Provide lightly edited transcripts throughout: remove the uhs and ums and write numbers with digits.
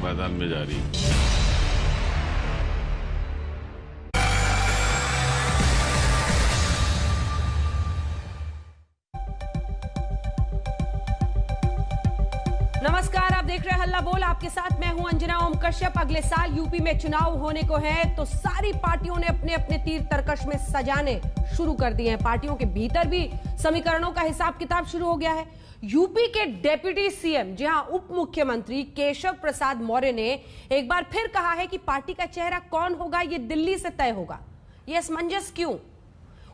मैदान में जारी। नमस्कार, आप देख रहे हैं हल्ला बोल। आपके साथ मैं हूं अंजना ओम कश्यप। अगले साल यूपी में चुनाव होने को है, तो सारी पार्टियों ने अपने अपने तीर तरकश में सजाने शुरू कर दिए हैं। पार्टियों के भीतर भी समीकरणों का हिसाब किताब शुरू हो गया है। यूपी के डिप्टी सीएम, जी हां, उप मुख्यमंत्री केशव प्रसाद मौर्य ने एक बार फिर कहा है कि पार्टी का चेहरा कौन होगा ये दिल्ली से तय होगा। ये असमंजस क्यों?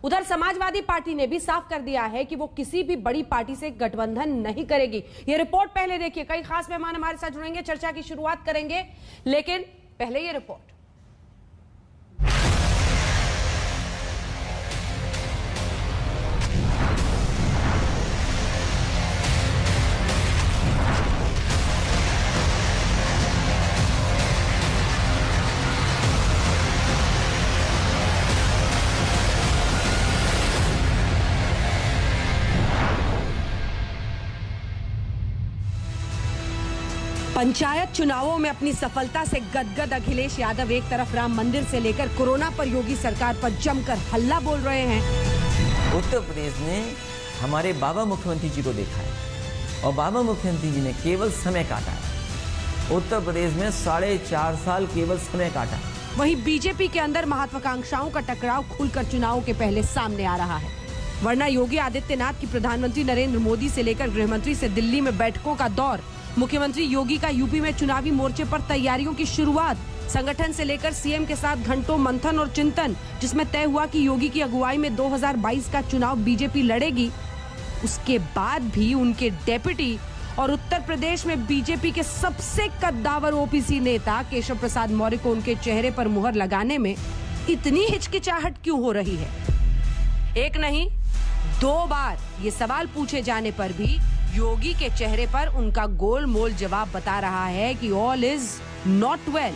उधर समाजवादी पार्टी ने भी साफ कर दिया है कि वो किसी भी बड़ी पार्टी से गठबंधन नहीं करेगी। ये रिपोर्ट पहले देखिए। कई खास मेहमान हमारे साथ जुड़ेंगे, चर्चा की शुरुआत करेंगे, लेकिन पहले ये रिपोर्ट। पंचायत चुनावों में अपनी सफलता से गदगद अखिलेश यादव एक तरफ राम मंदिर से लेकर कोरोना पर योगी सरकार पर जमकर हल्ला बोल रहे हैं। उत्तर प्रदेश ने हमारे बाबा मुख्यमंत्री जी को देखा है और बाबा मुख्यमंत्री जी ने केवल समय काटा है। उत्तर प्रदेश में 4.5 साल केवल समय काटा है। वहीं बीजेपी के अंदर महत्वाकांक्षाओं का टकराव खुलकर चुनावों के पहले सामने आ रहा है। वरना योगी आदित्यनाथ की प्रधानमंत्री नरेंद्र मोदी से लेकर गृहमंत्री से दिल्ली में बैठकों का दौर, मुख्यमंत्री योगी का यूपी में चुनावी मोर्चे पर तैयारियों की शुरुआत, संगठन से लेकर सीएम के साथ घंटों मंथन और चिंतन, जिसमें तय हुआ कि योगी की अगुवाई में 2022 का चुनाव बीजेपी लड़ेगी। उसके बाद भी उनके डेप्यूटी और उत्तर प्रदेश में बीजेपी के सबसे कद्दावर ओबीसी नेता केशव प्रसाद मौर्य को उनके चेहरे पर मुहर लगाने में इतनी हिचकिचाहट क्यों हो रही है? एक नहीं, 2 बार ये सवाल पूछे जाने पर भी योगी के चेहरे पर उनका गोलमोल जवाब बता रहा है कि ऑल इज नॉट वेल।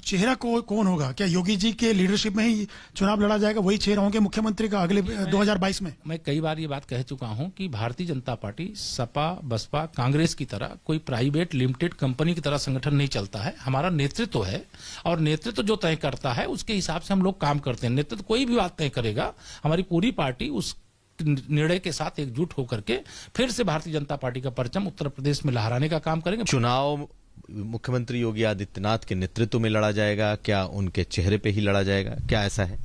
चेहरा कौन होगा? क्या योगी जी के लीडरशिप में ही चुनाव लड़ा जाएगा? वही चेहरा होंगे मुख्यमंत्री का अगले 2022 में? मैं कई बार ये बात कह चुका हूं कि भारतीय जनता पार्टी सपा, बसपा, कांग्रेस की तरह कोई प्राइवेट लिमिटेड कंपनी की तरह संगठन नहीं चलता है। हमारा नेतृत्व है और नेतृत्व जो तय करता है उसके हिसाब से हम लोग काम करते हैं। नेतृत्व कोई भी बात तय करेगा, हमारी पूरी पार्टी उस निर्णय के साथ एकजुट होकर के फिर से भारतीय जनता पार्टी का परचम उत्तर प्रदेश में लहराने का काम करेंगे। चुनाव मुख्यमंत्री योगी आदित्यनाथ के नेतृत्व में लड़ा जाएगा, क्या उनके चेहरे पे ही लड़ा जाएगा? क्या ऐसा है?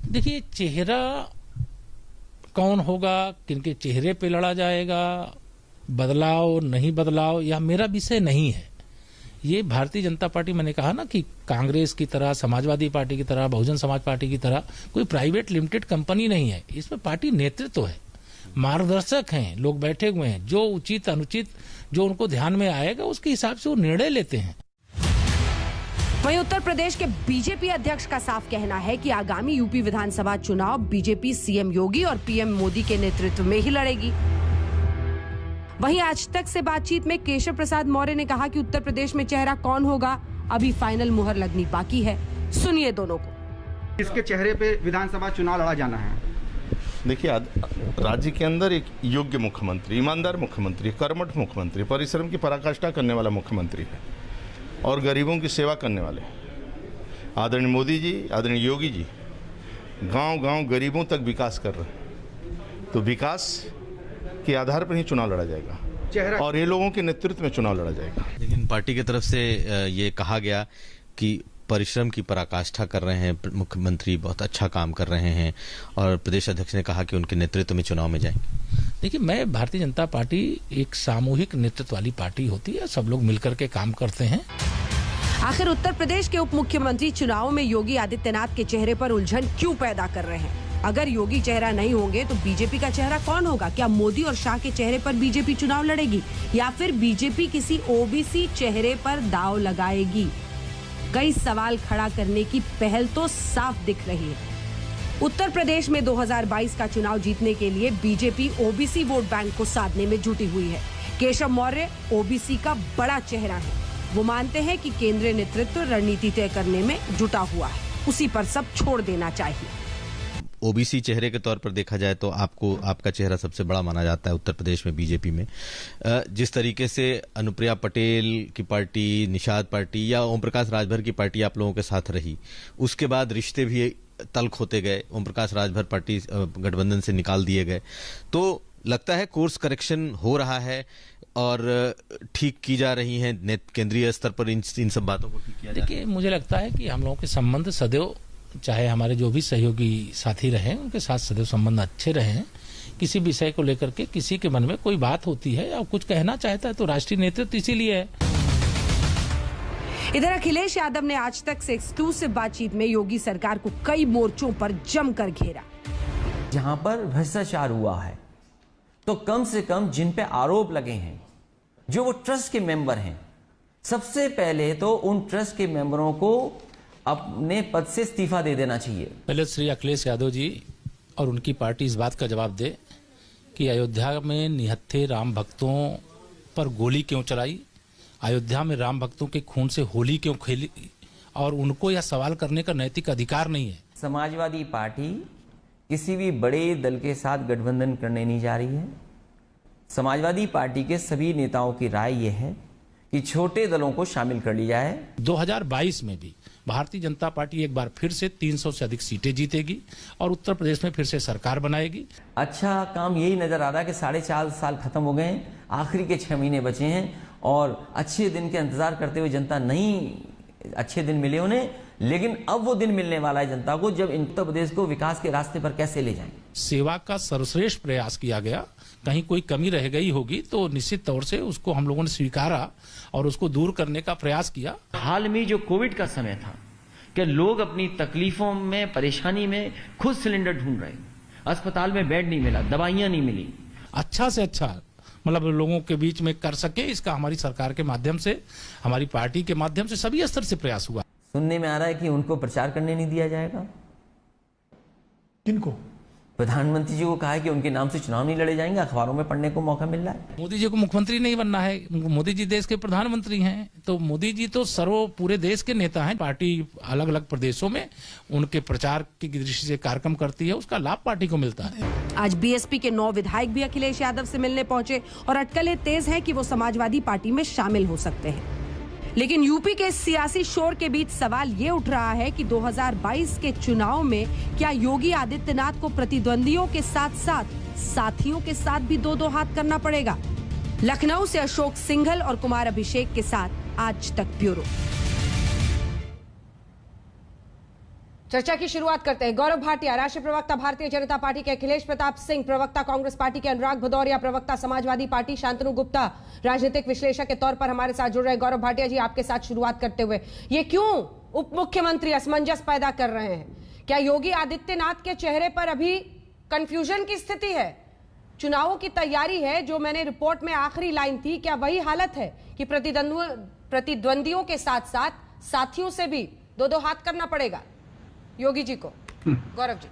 देखिए, चेहरा कौन होगा, किनके चेहरे पे लड़ा जाएगा, बदलाव नहीं बदलाव, यह मेरा विषय नहीं है। ये भारतीय जनता पार्टी, मैंने कहा ना कि कांग्रेस की तरह, समाजवादी पार्टी की तरह, बहुजन समाज पार्टी की तरह कोई प्राइवेट लिमिटेड कंपनी नहीं है। इसमें पार्टी नेतृत्व है, मार्गदर्शक हैं, लोग बैठे हुए हैं, जो उचित अनुचित जो उनको ध्यान में आएगा उसके हिसाब से वो निर्णय लेते हैं। वहीं उत्तर प्रदेश के बीजेपी अध्यक्ष का साफ कहना है कि आगामी यूपी विधानसभा चुनाव बीजेपी सीएम योगी और पीएम मोदी के नेतृत्व में ही लड़ेगी। वहीं आज तक से बातचीत में केशव प्रसाद मौर्य ने कहा कि उत्तर प्रदेश में चेहरा कौन होगा अभी फाइनल मुहर लगनी बाकी है। सुनिए दोनों को। इसके चेहरे पे विधानसभा चुनाव लड़ा जाना है। देखिए, राज्य के अंदर एक योग्य मुख्यमंत्री, ईमानदार मुख्यमंत्री, कर्मठ मुख्यमंत्री, परिश्रम की पराकाष्ठा करने वाला मुख्यमंत्री है और गरीबों की सेवा करने वाले आदरणीय मोदी जी, आदरणीय योगी जी गांव-गांव गरीबों तक विकास कर रहे हैं। तो विकास के आधार पर ही चुनाव लड़ा जाएगा और ये लोगों के नेतृत्व में चुनाव लड़ा जाएगा। लेकिन पार्टी की तरफ से ये कहा गया कि परिश्रम की पराकाष्ठा कर रहे हैं, मुख्यमंत्री बहुत अच्छा काम कर रहे हैं और प्रदेश अध्यक्ष ने कहा कि उनके नेतृत्व में चुनाव में जाएंगे। देखिए, मैं भारतीय जनता पार्टी एक सामूहिक नेतृत्व वाली पार्टी होती है, सब लोग मिलकर के काम करते हैं। आखिर उत्तर प्रदेश के उप मुख्यमंत्री चुनाव में योगी आदित्यनाथ के चेहरे पर उलझन क्यों पैदा कर रहे हैं? अगर योगी चेहरा नहीं होंगे तो बीजेपी का चेहरा कौन होगा? क्या मोदी और शाह के चेहरे पर बीजेपी चुनाव लड़ेगी या फिर बीजेपी किसी ओबीसी चेहरे पर दांव लगाएगी? कई सवाल खड़ा करने की पहल तो साफ दिख रही है। उत्तर प्रदेश में 2022 का चुनाव जीतने के लिए बीजेपी ओबीसी वोट बैंक को साधने में जुटी हुई है। केशव मौर्य ओबीसी का बड़ा चेहरा है। वो मानते हैं कि केंद्रीय नेतृत्व रणनीति तय करने में जुटा हुआ है, उसी पर सब छोड़ देना चाहिए। ओबीसी चेहरे के तौर पर देखा जाए तो आपका चेहरा सबसे बड़ा माना जाता है उत्तर प्रदेश में बीजेपी में। जिस तरीके से अनुप्रिया पटेल की पार्टी, निषाद पार्टी या ओम प्रकाश राजभर की पार्टी आप लोगों के साथ रही, उसके बाद रिश्ते भी तल्ख होते गए, ओम प्रकाश राजभर पार्टी गठबंधन से निकाल दिए गए, तो लगता है कोर्स करेक्शन हो रहा है और ठीक की जा रही हैं केंद्रीय स्तर पर इन सब बातों को ठीक किया जा रहा है। देखिए, मुझे लगता है कि हम लोगों के संबंध सदैव, चाहे हमारे जो भी सहयोगी साथी रहे उनके साथ सदैव संबंध अच्छे रहे हैं। किसी विषय को लेकर के किसी के मन में कोई बात होती है या कुछ कहना चाहता है तो राष्ट्रीय नेतृत्व इसीलिए है। इधर अखिलेश यादव ने आज तक से एक्सक्लूसिव बातचीत में योगी सरकार को कई मोर्चों पर जमकर घेरा। जहां पर भ्रष्टाचार हुआ है तो कम से कम जिन पे आरोप लगे हैं, जो वो ट्रस्ट के मेंबर हैं, सबसे पहले तो उन ट्रस्ट के मेंबरों को अपने पद से इस्तीफा दे देना चाहिए। पहले श्री अखिलेश यादव जी और उनकी पार्टी इस बात का जवाब दे कि अयोध्या में निहत्थे राम भक्तों पर गोली क्यों चलाई, अयोध्या में राम भक्तों के खून से होली क्यों खेली, और उनको यह सवाल करने का नैतिक अधिकार नहीं है। समाजवादी पार्टी किसी भी बड़े दल के साथ गठबंधन करने नहीं जा रही है। समाजवादी पार्टी के सभी नेताओं की राय यह है कि छोटे दलों को शामिल कर लिया है। 2022 में भी भारतीय जनता पार्टी एक बार फिर से 300 से अधिक सीटें जीतेगी और उत्तर प्रदेश में फिर से सरकार बनाएगी। अच्छा काम यही नजर आ रहा है कि 4.5 साल खत्म हो गए हैं, आखिरी के 6 महीने बचे हैं और अच्छे दिन के इंतजार करते हुए जनता नहीं अच्छे दिन मिले उन्हें, लेकिन अब वो दिन मिलने वाला है जनता को जब उत्तर प्रदेश को विकास के रास्ते पर कैसे ले जाएं। सेवा का सर्वश्रेष्ठ प्रयास किया गया, कहीं कोई कमी रह गई होगी तो निश्चित तौर से उसको हम लोगों ने स्वीकारा और उसको दूर करने का प्रयास किया। हाल में जो कोविड का समय था कि लोग अपनी तकलीफों में, परेशानी में खुद सिलेंडर ढूंढ रहे, अस्पताल में बेड नहीं मिला, दवाइयां नहीं मिली, अच्छा से अच्छा मतलब लोगों के बीच में कर सके, इसका हमारी सरकार के माध्यम से, हमारी पार्टी के माध्यम से सभी स्तर से प्रयास हुआ। सुनने में आ रहा है कि उनको प्रचार करने नहीं दिया जाएगा। किनको? प्रधानमंत्री जी को कहा है कि उनके नाम से चुनाव नहीं लड़े जाएंगे, अखबारों में पढ़ने को मौका मिल रहा है। मोदी जी को मुख्यमंत्री नहीं बनना है, मोदी जी देश के प्रधानमंत्री हैं, तो मोदी जी तो पूरे देश के नेता हैं। पार्टी अलग अलग प्रदेशों में उनके प्रचार की दृष्टि से कार्यक्रम करती है, उसका लाभ पार्टी को मिलता है। आज बीएसपी के 9 विधायक भी अखिलेश यादव से मिलने पहुंचे और अटकलें तेज है कि वो समाजवादी पार्टी में शामिल हो सकते हैं। लेकिन यूपी के सियासी शोर के बीच सवाल ये उठ रहा है कि 2022 के चुनाव में क्या योगी आदित्यनाथ को प्रतिद्वंदियों के साथ साथ साथियों के साथ भी दो हाथ करना पड़ेगा। लखनऊ से अशोक सिंघल और कुमार अभिषेक के साथ आज तक ब्यूरो। चर्चा की शुरुआत करते हैं। गौरव भाटिया, राष्ट्रीय प्रवक्ता भारतीय जनता पार्टी के अखिलेश प्रताप सिंह, प्रवक्ता कांग्रेस पार्टी के अनुराग भदौरिया, प्रवक्ता समाजवादी पार्टी शांतनु गुप्ता, राजनीतिक विश्लेषक के तौर पर हमारे साथ जुड़ रहे। गौरव भाटिया जी, आपके साथ शुरुआत करते हुए, ये क्यों उप मुख्यमंत्री असमंजस पैदा कर रहे हैं? क्या योगी आदित्यनाथ के चेहरे पर अभी कंफ्यूजन की स्थिति है? चुनावों की तैयारी है, जो मैंने रिपोर्ट में आखिरी लाइन थी, क्या वही हालत है कि प्रतिद्वंदियों के साथ साथ साथियों से भी दो हाथ करना पड़ेगा योगी जी को? गौरव जी।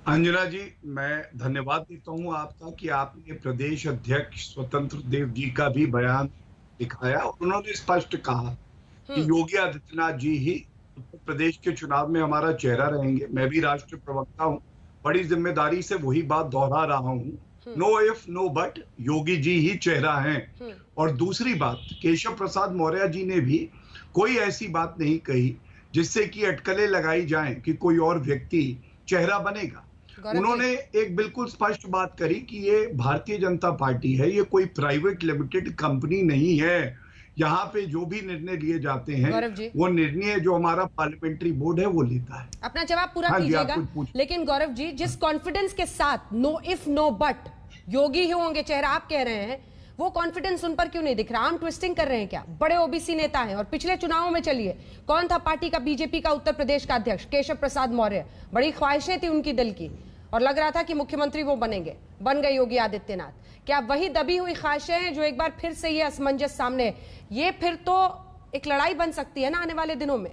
अंजना जी, मैं धन्यवाद देता हूं आपका कि आपने प्रदेश अध्यक्ष स्वतंत्र देव जी का भी बयान दिखाया और उन्होंने स्पष्ट कहा कि योगी आदित्यनाथ जी ही उत्तर प्रदेश के चुनाव में हमारा चेहरा रहेंगे। मैं भी राष्ट्रीय प्रवक्ता हूं, बड़ी जिम्मेदारी से वही बात दोहरा रहा हूं। Know if no but, Yogi ji ही चेहरा हैं। और दूसरी बात, केशव प्रसाद मौर्य जी ने भी कोई ऐसी बात नहीं कही जिससे कि अटकलें लगाई जाएं कि कोई और व्यक्ति चेहरा बनेगा। उन्होंने एक बिल्कुल स्पष्ट बात करी कि ये भारतीय जनता पार्टी है, ये कोई प्राइवेट लिमिटेड कंपनी नहीं है। यहाँ पे जो भी निर्णय लिए जाते हैं वो निर्णय जो हमारा पार्लियामेंट्री बोर्ड है वो लेता है। अपना जवाब पूरा कीजिएगा। लेकिन गौरव जी, जिस कॉन्फिडेंस के साथ नो इफ नो बट योगी ही होंगे चेहरा आप कह रहे हैं, वो कॉन्फिडेंस उन पर क्यों नहीं दिख रहा? आर्म ट्विस्टिंग कर रहे हैं क्या? बड़े ओबीसी नेता हैं और पिछले चुनावों में चलिए कौन था पार्टी का, बीजेपी का उत्तर प्रदेश का अध्यक्ष केशव प्रसाद मौर्य। बड़ी ख्वाहिशें थी उनकी दिल की और लग रहा था कि मुख्यमंत्री वो बनेंगे, बन गए योगी आदित्यनाथ। क्या वही दबी हुई ख्वाहिशें हैं जो एक बार फिर से ये असमंजस सामने, ये फिर तो एक लड़ाई बन सकती है ना आने वाले दिनों में?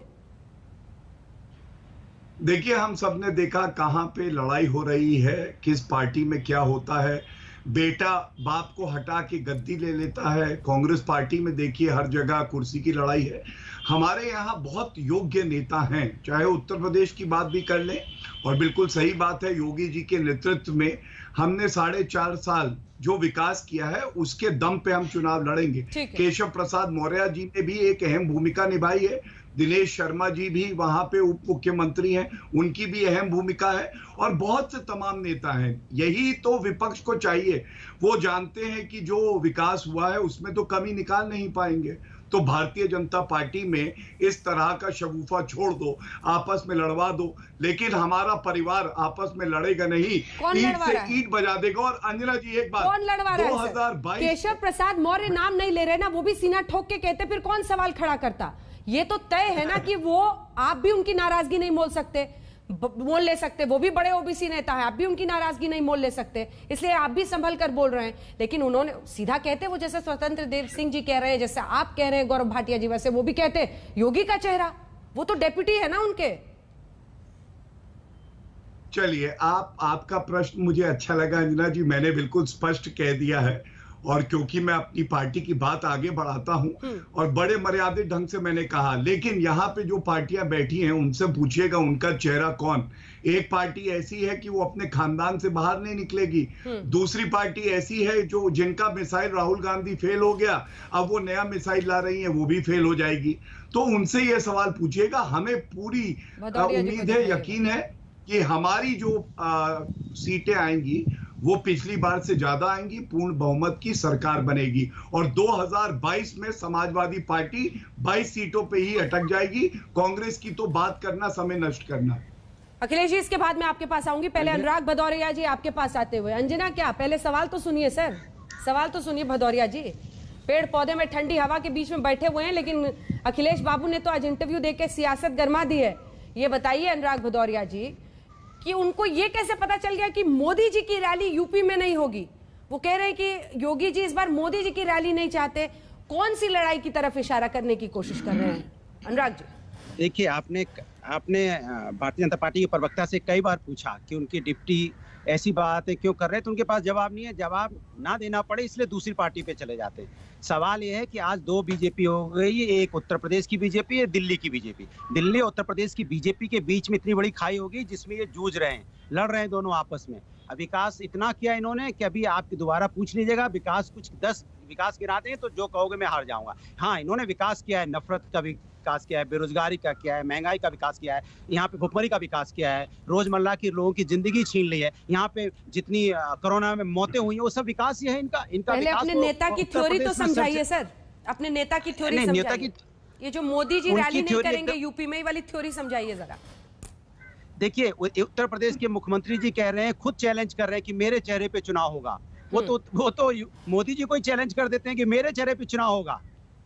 देखिए, हम सबने देखा कहां पे लड़ाई हो रही है, किस पार्टी में क्या होता है। बेटा बाप को हटा के गद्दी ले लेता है। कांग्रेस पार्टी में देखिए हर जगह कुर्सी की लड़ाई है। हमारे यहाँ बहुत योग्य नेता हैं, चाहे उत्तर प्रदेश की बात भी कर लें, और बिल्कुल सही बात है, योगी जी के नेतृत्व में हमने 4.5 साल जो विकास किया है उसके दम पे हम चुनाव लड़ेंगे। केशव प्रसाद मौर्य जी ने भी एक अहम भूमिका निभाई है, दिनेश शर्मा जी भी वहां पे उप मुख्यमंत्री हैं, उनकी भी अहम भूमिका है, और बहुत से तमाम नेता हैं। यही तो विपक्ष को चाहिए। वो जानते हैं कि जो विकास हुआ है उसमें तो कमी निकाल नहीं पाएंगे। तो भारतीय जनता पार्टी में इस तरह का शगुफा छोड़ दो, आपस में लड़वा दो, लेकिन हमारा परिवार आपस में लड़ेगा नहीं, ईंट से ईंट बजा देगा। और अंजना जी एक बात, कौन लड़वा रहा है? 2022 केशव प्रसाद मौर्य नाम नहीं ले रहे ना, वो भी सीना ठोक के कहते, फिर कौन सवाल खड़ा करता? ये तो तय है ना कि वो, आप भी उनकी नाराजगी नहीं मोल ले सकते, वो भी बड़े ओबीसी नेता है, आप भी उनकी नाराजगी नहीं मोल ले सकते, इसलिए आप भी संभल कर बोल रहे हैं। लेकिन उन्होंने सीधा कहते, वो जैसे स्वतंत्र देव सिंह जी कह रहे हैं, जैसे आप कह रहे हैं गौरव भाटिया जी, वैसे वो भी कहते योगी का चेहरा, वो तो डेप्यूटी है ना उनके। चलिए, आपका प्रश्न मुझे अच्छा लगा अंजना जी, मैंने बिल्कुल स्पष्ट कह दिया है, और क्योंकि मैं अपनी पार्टी की बात आगे बढ़ाता हूं और बड़े मर्यादित ढंग से मैंने कहा, लेकिन यहाँ पे जो पार्टियां बैठी हैं उनसे पूछिएगा उनका चेहरा कौन। एक पार्टी ऐसी है कि वो अपने खानदान से बाहर नहीं निकलेगी, दूसरी पार्टी ऐसी है जो जिनका मिसाइल राहुल गांधी फेल हो गया, अब वो नया मिसाइल ला रही है, वो भी फेल हो जाएगी। तो उनसे ये सवाल पूछिएगा। हमें पूरी उम्मीद है, यकीन है कि हमारी जो सीटें आएंगी वो पिछली बार से ज्यादा आएंगी, पूर्ण बहुमत की सरकार बनेगी, और 2022 में समाजवादी पार्टी 22 सीटों पे ही अटक जाएगी। कांग्रेस की तो बात करना समय नष्ट करना। अखिलेश जी, इसके बाद मैं आपके पास आऊंगी, पहले अनुराग भदौरिया जी आपके पास आते हुए। अंजना, क्या पहले सवाल तो सुनिए सर, सवाल तो सुनिए भदौरिया जी। पेड़ पौधे में ठंडी हवा के बीच में बैठे हुए हैं, लेकिन अखिलेश बाबू ने तो आज इंटरव्यू देके सियासत गरमा दी है। ये बताइए अनुराग भदौरिया जी कि उनको ये कैसे पता चल गया कि मोदी जी की रैली यूपी में नहीं होगी? वो कह रहे हैं कि योगी जी इस बार मोदी जी की रैली नहीं चाहते। कौन सी लड़ाई की तरफ इशारा करने की कोशिश कर रहे हैं अनुराग जी? देखिए, आपने भारतीय जनता पार्टी के प्रवक्ता से कई बार पूछा कि उनकी डिप्टी ऐसी बातें क्यों कर रहे हैं, तो उनके पास जवाब नहीं है। जवाब ना देना पड़े इसलिए दूसरी पार्टी पे चले जाते हैं। सवाल ये है कि आज 2 बीजेपी हो गई, एक उत्तर प्रदेश की बीजेपी है, दिल्ली की बीजेपी। दिल्ली और उत्तर प्रदेश की बीजेपी के बीच में इतनी बड़ी खाई होगी जिसमें ये जूझ रहे हैं, लड़ रहे हैं दोनों आपस में। अब विकास इतना किया इन्होंने कि अभी आप दोबारा पूछ लीजिएगा, विकास कुछ 10 विकास गिनाते हैं तो जो कहोगे मैं हार जाऊंगा। हाँ, इन्होंने विकास किया है, नफरत का विकास किया है, बेरोजगारी का किया है, महंगाई का विकास किया है, यहाँ पे भुखमरी का विकास किया है, रोजमर्रा की लोगों की जिंदगी छीन ली है। यहाँ पे जितनी कोरोना में मौतें हुई हैं वो सब विकास ही है इनका। पहले अपने नेता की थ्योरी तो समझाइए सर, अपने नेता की थ्योरी समझाइए। ये जो मोदी जी रैली नहीं करेंगे यूपी में, वाली थ्योरी समझाइए जरा। देखिए, उत्तर प्रदेश के मुख्यमंत्री जी कह रहे हैं, खुद चैलेंज कर रहे हैं कि मेरे चेहरे पे चुनाव होगा। वो तो मोदी जी को ही चैलेंज कर देते हैं कि मेरे चेहरे पे चुनाव होगा,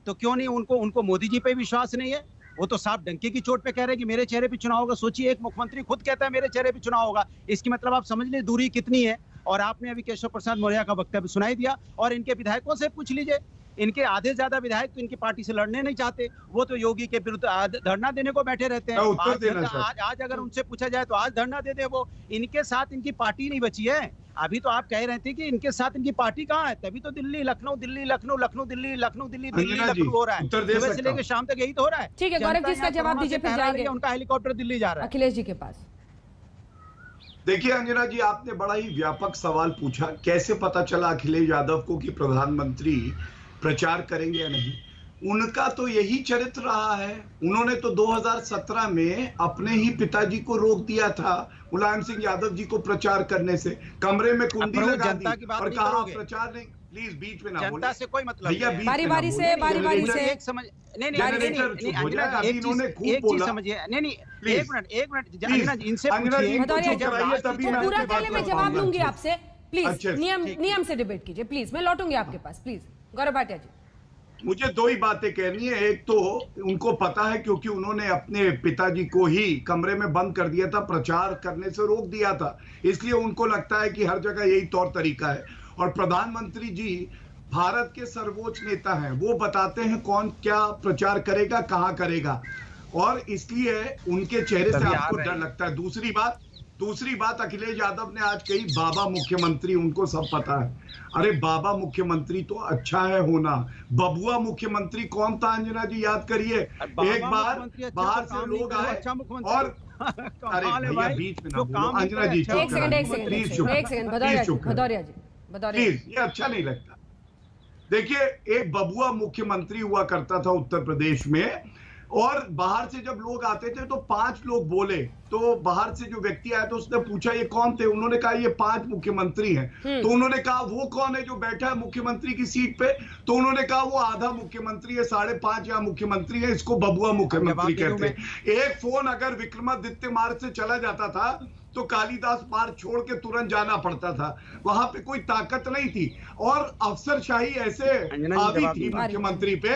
तो क्यों नहीं उनको मोदी जी पे विश्वास नहीं है? वो तो साफ डंके की चोट पे कह रहे हैं कि मेरे चेहरे पे चुनाव होगा। सोचिए, एक मुख्यमंत्री खुद कहता है मेरे चेहरे पे चुनाव होगा, इसकी मतलब आप समझ लीजिए दूरी कितनी है। और आपने अभी केशव प्रसाद मौर्य का वक्तव्य सुनाई दिया, और इनके विधायकों से पूछ लीजिए, इनके आधे से ज्यादा विधायक तो इनकी पार्टी से लड़ने नहीं चाहते, वो तो योगी के विरुद्ध धरना देने को बैठे रहते हैं। आज अगर उनसे पूछा जाए तो आज धरना दे दे वो। इनके साथ इनकी पार्टी नहीं बची है। अभी तो आप कह रहे थे कि इनके साथ इनकी पार्टी कहाँ है, तभी तो दिल्ली लखनऊ दिल्ली लखनऊ लखनऊ दिल्ली लखनऊ दिल्ली दिल्ली लखनऊ हो रहा है। सुबह से लेकर शाम तक यही तो हो रहा है। ठीक है, गौरव जी इसका जवाब दीजिए, फिर जाएंगे। उनका हेलीकॉप्टर दिल्ली जा रहा है अखिलेश जी के पास। देखिए अंजना जी, आपने बड़ा ही व्यापक सवाल पूछा, कैसे पता चला अखिलेश यादव को कि प्रधानमंत्री प्रचार करेंगे या नहीं। उनका तो यही चरित्र रहा है। उन्होंने तो 2017 में अपने ही पिताजी को रोक दिया था, मुलायम सिंह यादव जी को प्रचार करने से। कमरे में कुंडी लगा दी और कहा प्रचार नहीं। प्लीज बीच में ना बोले, जनता से कोई मतलब भैया, बारी बारी से एक समझ नहीं एक चीज समझिए। नहीं एक मिनट इनसे पूरा पहले मैं जवाब लूंगी आपसे। प्लीज नियम से डिबेट कीजिए प्लीज, मैं लौटूंगी आपके पास प्लीज। गौरव भाटिया जी, मुझे 2 ही बातें कहनी है। एक तो उनको पता है क्योंकि उन्होंने अपने पिताजी को ही कमरे में बंद कर दिया था, प्रचार करने से रोक दिया था, इसलिए उनको लगता है कि हर जगह यही तौर तरीका है। और प्रधानमंत्री जी भारत के सर्वोच्च नेता हैं, वो बताते हैं कौन क्या प्रचार करेगा, कहां करेगा, और इसलिए उनके चेहरे से आपको डर लगता है। दूसरी बात अखिलेश यादव ने आज कही बाबा मुख्यमंत्री, उनको सब पता है। अरे बाबा मुख्यमंत्री तो अच्छा है होना, बबुआ मुख्यमंत्री कौन था अंजना जी, याद करिए। एक बार बाहर से लोग आए और अरे भैया बीच में ना बोलो अंजना जी, एक सेकंड भदौरिया जी प्लीज, ये अच्छा नहीं लगता। देखिए एक बबुआ मुख्यमंत्री हुआ करता था उत्तर प्रदेश में, और बाहर से जब लोग आते थे तो 5 लोग बोले, तो बाहर से जो व्यक्ति आया तो उसने पूछा ये कौन थे, उन्होंने कहा ये 5 मुख्यमंत्री हैं। तो उन्होंने कहा वो कौन है जो बैठा है मुख्यमंत्री की सीट पे, तो उन्होंने कहा वो आधा मुख्यमंत्री है, 5.5 या मुख्यमंत्री है, इसको बबुआ मुख्यमंत्री कहते हैं। एक फोन अगर विक्रमादित्य मार्ग से चला जाता था तो कालिदास मार्ग छोड़ के तुरंत जाना पड़ता था, वहां पे कोई ताकत नहीं थी। और अफसरशाही ऐसे हावी थी मुख्यमंत्री पे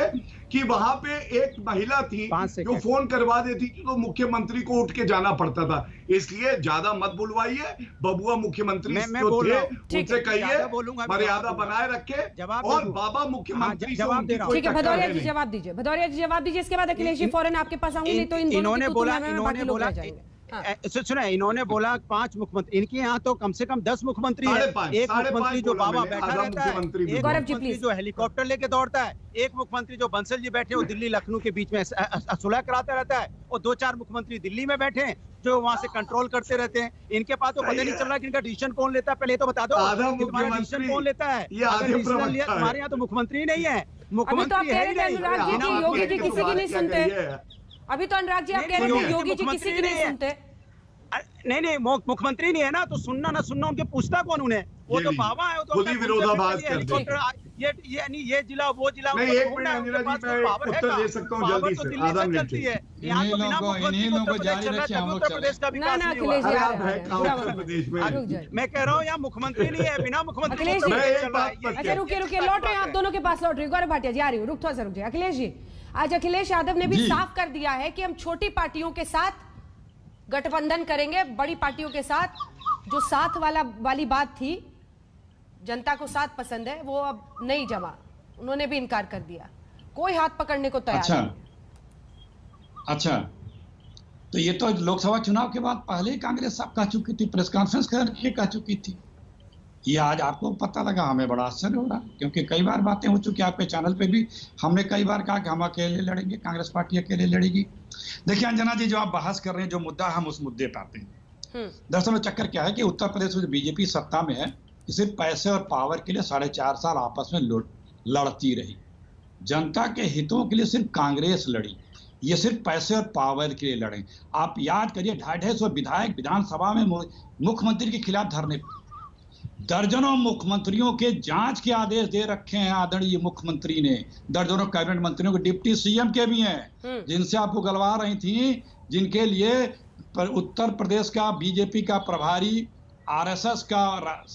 कि वहां पे एक महिला थी जो फोन करवा देती थी तो मुख्यमंत्री को उठ के जाना पड़ता था। इसलिए ज्यादा मत बुलवाइए, बबुआ मुख्यमंत्री जो थे उनसे कहिए मर्यादा बनाए रखे, और बाबा मुख्यमंत्री से उनकी कोई ठीक है। भदौरिया जी जवाब दीजिए, भदौरिया जी जवाब दीजिए, इसके बाद अखिलेश जी फौरन आपके पास आऊंगी, नहीं तो इन्होंने बोला सुना, इन्होंने बोला 5 मुख्यमंत्री, इनके यहाँ तो कम से कम 10 मुख्यमंत्री है। एक मुख्यमंत्री जो बाबा बैठा रहता है, एक मुख्यमंत्री जो हेलीकॉप्टर लेके दौड़ता है, एक मुख्यमंत्री जो बंसल जी बैठे वो दिल्ली लखनऊ के बीच में सुलह कराता रहता है, और 2-4 मुख्यमंत्री दिल्ली में बैठे हैं जो वहां से कंट्रोल करते रहते हैं। इनके पास तो पता नहीं चल रहा कि इनका डिसीजन कौन लेता है, पहले तो बता दो तुम्हारा डिसीजन कौन लेता है। हमारे यहाँ तो मुख्यमंत्री नहीं है, मुख्यमंत्री है ही नहीं। योगी जी किसी की नहीं सुनते, अभी तो अनुराग जी आप कह रहे हैं योगी जी किसी की नहीं सुनते। नहीं मुख्यमंत्री नहीं है ना, तो सुनना ना सुनना उनके पूछता कौन उन्हें, वो तो बाबा है, वो तो विरोधाभास करते ये जिला वो जिला नहीं। एक मिनट अंजना जी मैं उत्तर दे सकता हूँ जल्दी से, आधा मिनट है। यहाँ तो बिना मुख्यमंत्री उत्तर प्रदेश का विकास नहीं हुआ। मैं कह रहा हूँ यहाँ मुख्यमंत्री नहीं है, बिना मुख्यमंत्री। अच्छा रुकिए लौट रहे हैं आप दोनों के पास, लौट रही गौरव भाटिया जी आ रही हूँ, रुक थोड़ा सा रुक जाए। अखिलेश जी, आज अखिलेश यादव ने भी साफ कर दिया है कि हम छोटी पार्टियों के साथ गठबंधन करेंगे, बड़ी पार्टियों के साथ जो साथ वाली बात थी, जनता को साथ पसंद है, वो अब नहीं जमा। उन्होंने भी इनकार कर दिया, कोई हाथ पकड़ने को तैयार नहीं। अच्छा, तो ये तो लोकसभा चुनाव के बाद पहले ही कांग्रेस साहब कह चुकी थी, प्रेस कॉन्फ्रेंस करके कह चुकी थी। ये आज आपको पता लगा, हमें बड़ा आश्चर्य हो रहा, क्योंकि कई बार बातें हो चुकी। आपके चैनल पे भी हमने कई बार कहा कि हम अकेले लड़ेंगे, कांग्रेस पार्टी अकेले लड़ेगी। देखिए अंजना जी, जो आप बहस कर रहे हैं, जो मुद्दा, हम उस मुद्दे पे आते हैं। दरअसल में चक्कर क्या है कि उत्तर प्रदेश में जो बीजेपी सत्ता में है, सिर्फ पैसे और पावर के लिए 4.5 साल आपस में लड़ती रही। जनता के हितों के लिए सिर्फ कांग्रेस लड़ी, ये सिर्फ पैसे और पावर के लिए लड़े। आप याद करिए, 250 विधायक विधानसभा में मुख्यमंत्री के खिलाफ धरने, दर्जनों मुख्यमंत्रियों के जांच के आदेश दे रखे हैं आदरणीय मुख्यमंत्री ने, दर्जनों कैबिनेट मंत्रियों को, डिप्टी सीएम के भी हैं जिनसे आपको गलवा रही थी, जिनके लिए उत्तर प्रदेश का बीजेपी का प्रभारी, आरएसएस का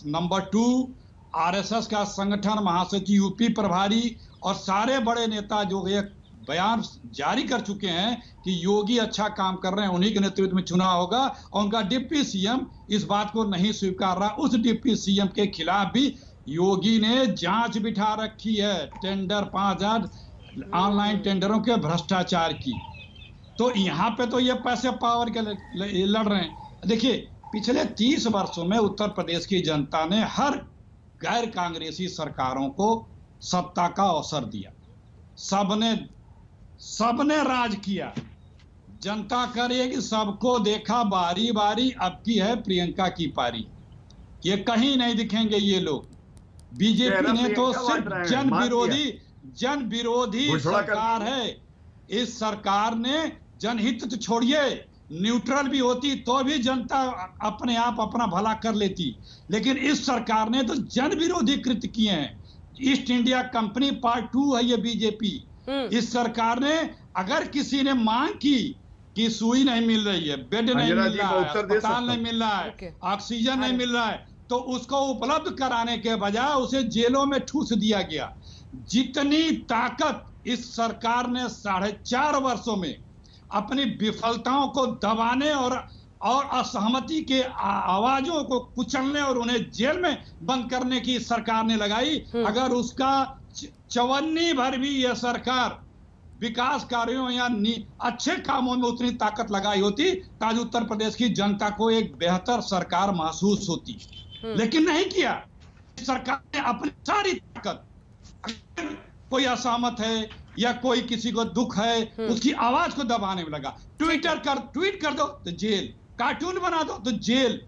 नंबर 2, आरएसएस का संगठन महासचिव यूपी प्रभारी, और सारे बड़े नेता जो एक बयान जारी कर चुके हैं कि योगी अच्छा काम कर रहे हैं, उन्हीं के नेतृत्व में चुनाव होगा, और उनका डिप्टी सीएम इस बात को नहीं स्वीकार रहा। उस डिप्टी सीएम के खिलाफ भी योगी ने जांच बिठा रखी है, टेंडर 5000 ऑनलाइन टेंडरों के भ्रष्टाचार की। तो यहाँ पे तो ये पैसे पावर के लड़ रहे हैं। देखिए, पिछले 30 वर्षों में उत्तर प्रदेश की जनता ने हर गैर कांग्रेसी सरकारों को सत्ता का अवसर दिया, सबने राज किया। जनता करेगी, सबको देखा बारी बारी, अब की है प्रियंका की पारी। ये कहीं नहीं दिखेंगे ये लोग। बीजेपी ने तो सिर्फ जन विरोधी सरकार है। इस सरकार ने जनहित तो छोड़िए, न्यूट्रल भी होती तो भी जनता अपने आप अपना भला कर लेती, लेकिन इस सरकार ने तो जन विरोधी कृत्य किए हैं। ईस्ट इंडिया कंपनी पार्ट 2 है ये बीजेपी। इस सरकार ने अगर किसी ने मांग की कि सुई नहीं मिल रही है, बेड नहीं मिल रहा है, अस्पताल नहीं मिल रहा है, ऑक्सीजन नहीं मिल रहा है, तो उसको उपलब्ध कराने के बजाय उसे जेलों में ठूस दिया गया। जितनी ताकत इस सरकार ने 4.5 वर्षों में अपनी विफलताओं को दबाने और असहमति के आवाजों को कुचलने और उन्हें जेल में बंद करने की सरकार ने लगाई, अगर उसका चवन्नी भर भी यह सरकार विकास कार्यों या अच्छे कामों में उतनी ताकत लगाई होती ताकि उत्तर प्रदेश की जनता को एक बेहतर सरकार महसूस होती, लेकिन नहीं किया। सरकार ने अपनी सारी ताकत, कोई असहमत है या कोई किसी को दुख है, उसकी आवाज को दबाने में लगा। ट्वीट कर दो तो जेल, कार्टून बना दो तो जेल।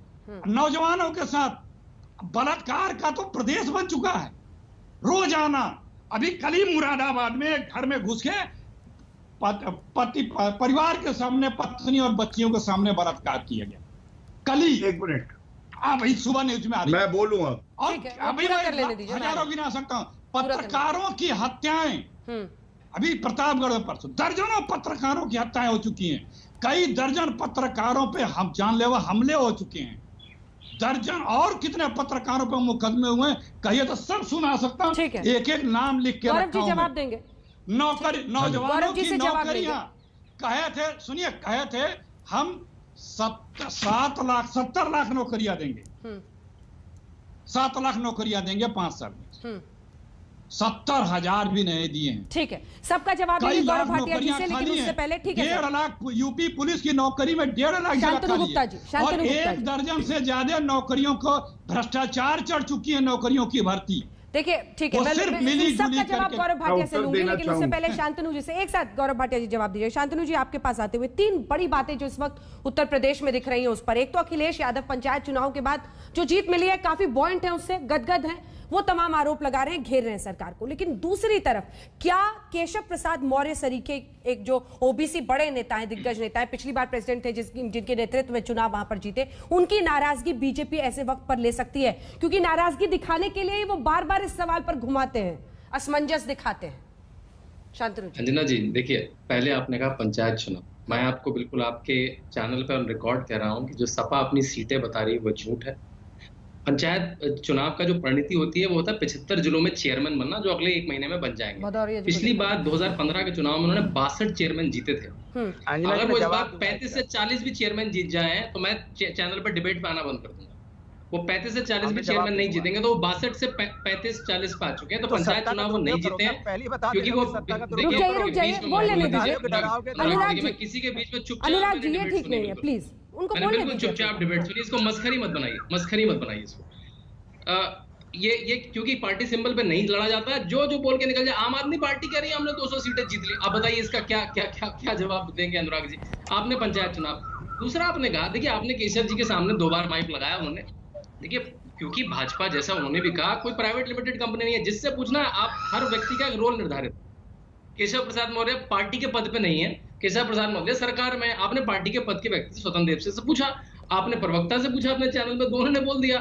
नौजवानों के साथ बलात्कार का तो प्रदेश बन चुका है रोजाना। अभी कल ही मुरादाबाद में घर में घुस के पति परिवार के सामने पत्नी और बच्चियों के सामने बलात्कार किया गया कल ही। 1 मिनट, भाई सुबह न्यूज में आ रही है, मैं बोलूंगा। और अभी हजारों गिना सकता हूँ पत्रकारों की हत्याएं। अभी प्रतापगढ़ में परसों दर्जनों पत्रकारों की हत्याएं हो चुकी हैं। कई दर्जन पत्रकारों पे हम जानलेवा हमले हो चुके हैं। दर्जन और कितने पत्रकारों पे मुकदमे हुए हैं, कहिए तो सब सुना सकता हूँ। एक एक नाम लिख के रखा हूं। जवाब देंगे। नौजवानों की नौकरियां कहे थे, सुनिए, कहे थे हम 70 लाख नौकरियां देंगे, 7 लाख नौकरियां देंगे 5 साल में। 70,000 भी नहीं दिए हैं। ठीक है, सबका जवाब देंगे गौरव भाटिया जी से, लेकिन उससे पहले ठीक है 1.5 लाख यूपी पुलिस की नौकरी में 1.5 लाख शांतनु गुप्ता जी, और 1 दर्जन से ज्यादा नौकरियों को भ्रष्टाचार चढ़ चुकी है नौकरियों की भर्ती। देखिए ठीक है, मैं सबका जवाब गौरव भाटिया से लूंगी, लेकिन उससे पहले शांतनु जी से एक साथ। गौरव भाटिया जी जवाब दीजिए। शांतनु जी आपके पास आते हुए 3 बड़ी बातें जो इस वक्त उत्तर प्रदेश में दिख रही हैं उस पर। एक तो अखिलेश यादव पंचायत चुनाव के बाद जो जीत मिली है काफी बॉइंट है, उससे गदगद है, वो तमाम आरोप लगा रहे हैं, घेर रहे हैं सरकार को। लेकिन दूसरी तरफ क्या केशव प्रसाद मौर्य सरीखे एक जो ओबीसी बड़े नेता हैं, दिग्गज नेता हैं, पिछली बार प्रेसिडेंट थे जिनके नेतृत्व में चुनाव वहां पर जीते, उनकी नाराजगी बीजेपी ऐसे वक्त पर ले सकती है? क्योंकि नाराजगी दिखाने के लिए वो बार बार इस सवाल पर घुमाते हैं, असमंजस दिखाते हैं। शांतनु जी। अंजना जी, देखिए, पहले आपने कहा पंचायत चुनाव, मैं आपको बिल्कुल आपके चैनल पर रिकॉर्ड कह रहा हूं कि जो सपा अपनी सीटें बता रही है वो झूठ है। पंचायत चुनाव का जो परिणति होती है वो होता है 75 जिलों में चेयरमैन बनना, जो अगले 1 महीने में बन जाएंगे। पिछली बार 2015 के चुनाव में उन्होंने 62 चेयरमैन जीते थे। अगर वो इस बार 35 से 40 भी चेयरमैन जीत जाए तो मैं चैनल पर डिबेट पे आना बंद कर दूंगा। वो 35 से 40 भी चेयरमैन नहीं जीतेंगे तो वो 62 से 35-40 पे आ चुके हैं। तो पंचायत चुनाव वो नहीं जीते हैं क्योंकि वो देखिए किसी के बीच में चुपचाप ठीक नहीं है, प्लीज उनको बोलने बिल्कुल चुपचाप डिबेट सुनिए। इसको मस्खरी मत बनाइए इसको। ये क्योंकि पार्टी सिंबल पे नहीं लड़ा जाता है, जो बोल के निकल जाए। आम आदमी पार्टी कह रही है हमने 200 सीटें जीत ली, आप बताइए इसका क्या जवाब देंगे अनुराग जी? आपने पंचायत चुनाव, दूसरा आपने कहा, देखिए आपने केशव जी के सामने 2 बार माइक लगाया उन्होंने। देखिए क्योंकि भाजपा, जैसा उन्होंने भी कहा, कोई प्राइवेट लिमिटेड कंपनी नहीं है जिससे पूछना आप हर व्यक्ति का एक रोल निर्धारित। केशव प्रसाद मौर्य पार्टी के पद पे नहीं है, केशव प्रसाद मौर्य सरकार में। आपने पार्टी के पद के व्यक्ति स्वतंत्र देव से पूछा, आपने प्रवक्ता से पूछा अपने चैनल में, दोनों ने बोल दिया।